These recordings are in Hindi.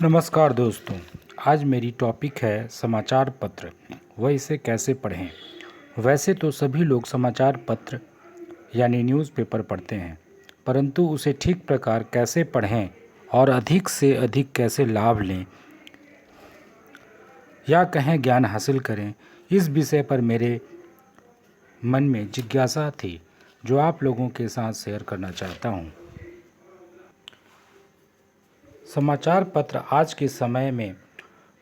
नमस्कार दोस्तों। आज मेरी टॉपिक है समाचार पत्र, वह इसे कैसे पढ़ें। वैसे तो सभी लोग समाचार पत्र यानी न्यूज़पेपर पढ़ते हैं, परंतु उसे ठीक प्रकार कैसे पढ़ें और अधिक से अधिक कैसे लाभ लें या कहें ज्ञान हासिल करें, इस विषय पर मेरे मन में जिज्ञासा थी जो आप लोगों के साथ शेयर करना चाहता हूँ। समाचार पत्र आज के समय में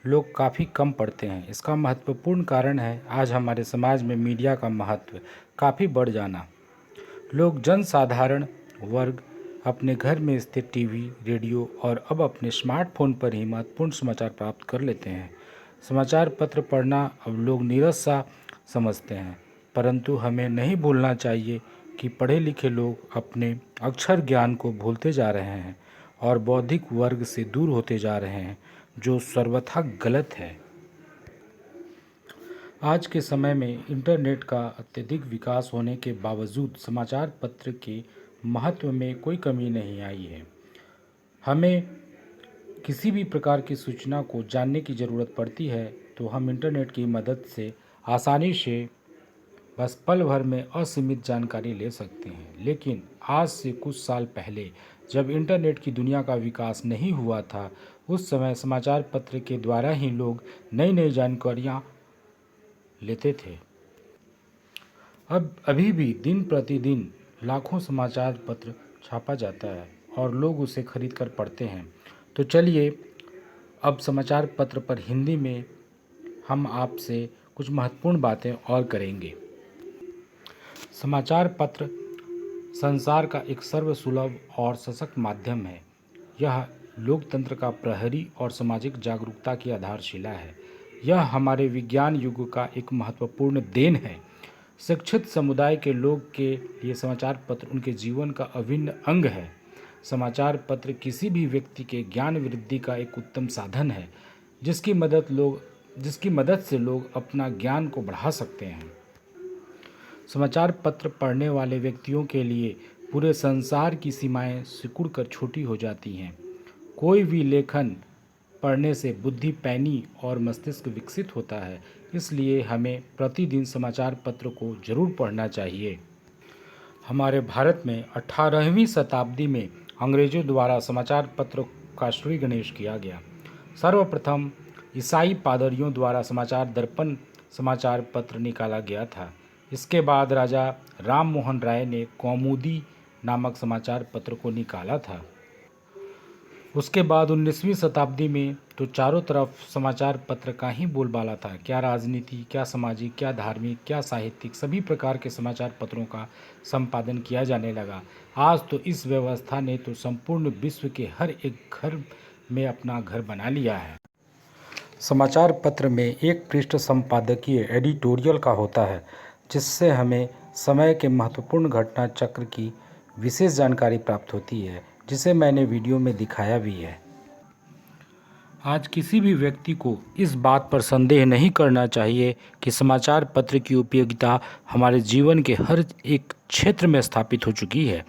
लोग काफ़ी कम पढ़ते हैं। इसका महत्वपूर्ण कारण है आज हमारे समाज में मीडिया का महत्व काफ़ी बढ़ जाना। लोग जनसाधारण वर्ग अपने घर में स्थित टीवी, रेडियो और अब अपने स्मार्टफोन पर ही महत्वपूर्ण समाचार प्राप्त कर लेते हैं। समाचार पत्र पढ़ना अब लोग नीरस सा समझते हैं, परंतु हमें नहीं भूलना चाहिए कि पढ़े लिखे लोग अपने अक्षर ज्ञान को भूलते जा रहे हैं और बौद्धिक वर्ग से दूर होते जा रहे हैं, जो सर्वथा गलत है। आज के समय में इंटरनेट का अत्यधिक विकास होने के बावजूद समाचार पत्र के महत्व में कोई कमी नहीं आई है। हमें किसी भी प्रकार की सूचना को जानने की ज़रूरत पड़ती है तो हम इंटरनेट की मदद से आसानी से बस पल भर में असीमित जानकारी ले सकते हैं। लेकिन आज से कुछ साल पहले जब इंटरनेट की दुनिया का विकास नहीं हुआ था, उस समय समाचार पत्र के द्वारा ही लोग नई नई जानकारियाँ लेते थे। अब अभी भी दिन प्रतिदिन लाखों समाचार पत्र छापा जाता है और लोग उसे खरीद कर पढ़ते हैं। तो चलिए अब समाचार पत्र पर हिंदी में हम आपसे कुछ महत्वपूर्ण बातें और करेंगे। समाचार पत्र संसार का एक सर्वसुलभ और सशक्त माध्यम है। यह लोकतंत्र का प्रहरी और सामाजिक जागरूकता की आधारशिला है। यह हमारे विज्ञान युग का एक महत्वपूर्ण देन है। शिक्षित समुदाय के लोग के लिए समाचार पत्र उनके जीवन का अभिन्न अंग है। समाचार पत्र किसी भी व्यक्ति के ज्ञान वृद्धि का एक उत्तम साधन है, जिसकी मदद से लोग अपना ज्ञान को बढ़ा सकते हैं। समाचार पत्र पढ़ने वाले व्यक्तियों के लिए पूरे संसार की सीमाएं सिकुड़ कर छोटी हो जाती हैं। कोई भी लेखन पढ़ने से बुद्धि पैनी और मस्तिष्क विकसित होता है, इसलिए हमें प्रतिदिन समाचार पत्र को जरूर पढ़ना चाहिए। हमारे भारत में 18वीं शताब्दी में अंग्रेजों द्वारा समाचार पत्र का श्री गणेश किया गया। सर्वप्रथम ईसाई पादरियों द्वारा समाचार दर्पण समाचार पत्र निकाला गया था। इसके बाद राजा राम मोहन राय ने कौमुदी नामक समाचार पत्र को निकाला था। उसके बाद 19वीं शताब्दी में तो चारों तरफ समाचार पत्र का ही बोलबाला था। क्या राजनीति, क्या सामाजिक, क्या धार्मिक, क्या साहित्यिक, सभी प्रकार के समाचार पत्रों का संपादन किया जाने लगा। आज तो इस व्यवस्था ने तो संपूर्ण विश्व के हर एक घर में अपना घर बना लिया है। समाचार पत्र में एक पृष्ठ संपादकीय एडिटोरियल का होता है, जिससे हमें समय के महत्वपूर्ण घटना चक्र की विशेष जानकारी प्राप्त होती है, जिसे मैंने वीडियो में दिखाया भी है। आज किसी भी व्यक्ति को इस बात पर संदेह नहीं करना चाहिए कि समाचार पत्र की उपयोगिता हमारे जीवन के हर एक क्षेत्र में स्थापित हो चुकी है।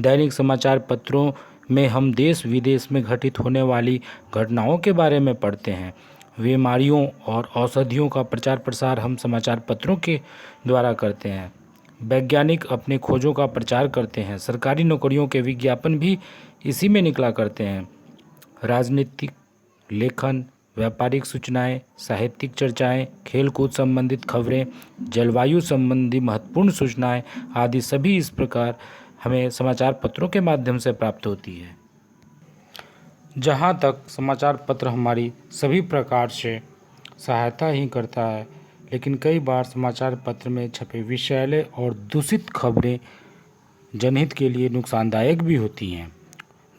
दैनिक समाचार पत्रों में हम देश विदेश में घटित होने वाली घटनाओं के बारे में पढ़ते हैं। बीमारियों और औषधियों का प्रचार प्रसार हम समाचार पत्रों के द्वारा करते हैं। वैज्ञानिक अपने खोजों का प्रचार करते हैं। सरकारी नौकरियों के विज्ञापन भी इसी में निकला करते हैं। राजनीतिक लेखन, व्यापारिक सूचनाएं, साहित्यिक चर्चाएं, खेलकूद संबंधित खबरें, जलवायु संबंधी महत्वपूर्ण सूचनाएं आदि सभी इस प्रकार हमें समाचार पत्रों के माध्यम से प्राप्त होती है। जहाँ तक समाचार पत्र हमारी सभी प्रकार से सहायता ही करता है, लेकिन कई बार समाचार पत्र में छपे विषैले और दूषित खबरें जनहित के लिए नुकसानदायक भी होती हैं।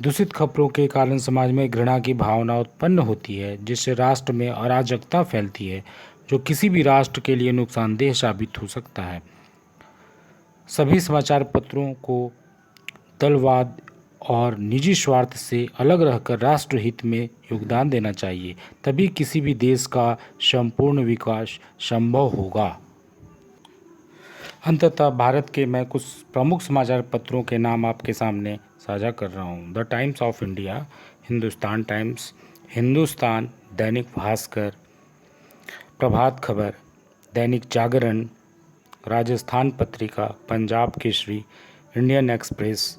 दूषित खबरों के कारण समाज में घृणा की भावना उत्पन्न होती है, जिससे राष्ट्र में अराजकता फैलती है, जो किसी भी राष्ट्र के लिए नुकसानदेह साबित हो सकता है। सभी समाचार पत्रों को दलवाद और निजी स्वार्थ से अलग रहकर राष्ट्रहित में योगदान देना चाहिए, तभी किसी भी देश का संपूर्ण विकास संभव होगा। अंततः भारत के मैं कुछ प्रमुख समाचार पत्रों के नाम आपके सामने साझा कर रहा हूँ। The times of India, Hindustan times, Hindustan, Dainik Bhaskar, Prabhat Khabar, Dainik Jagran, Rajasthan Patrika, Punjab Kesari, Indian express.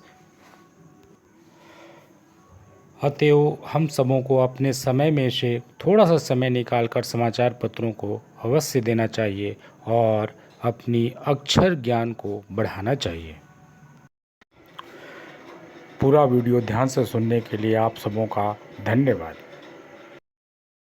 अतएव हम सबों को अपने समय में से थोड़ा सा समय निकालकर समाचार पत्रों को अवश्य देना चाहिए और अपनी अक्षर ज्ञान को बढ़ाना चाहिए। पूरा वीडियो ध्यान से सुनने के लिए आप सबों का धन्यवाद।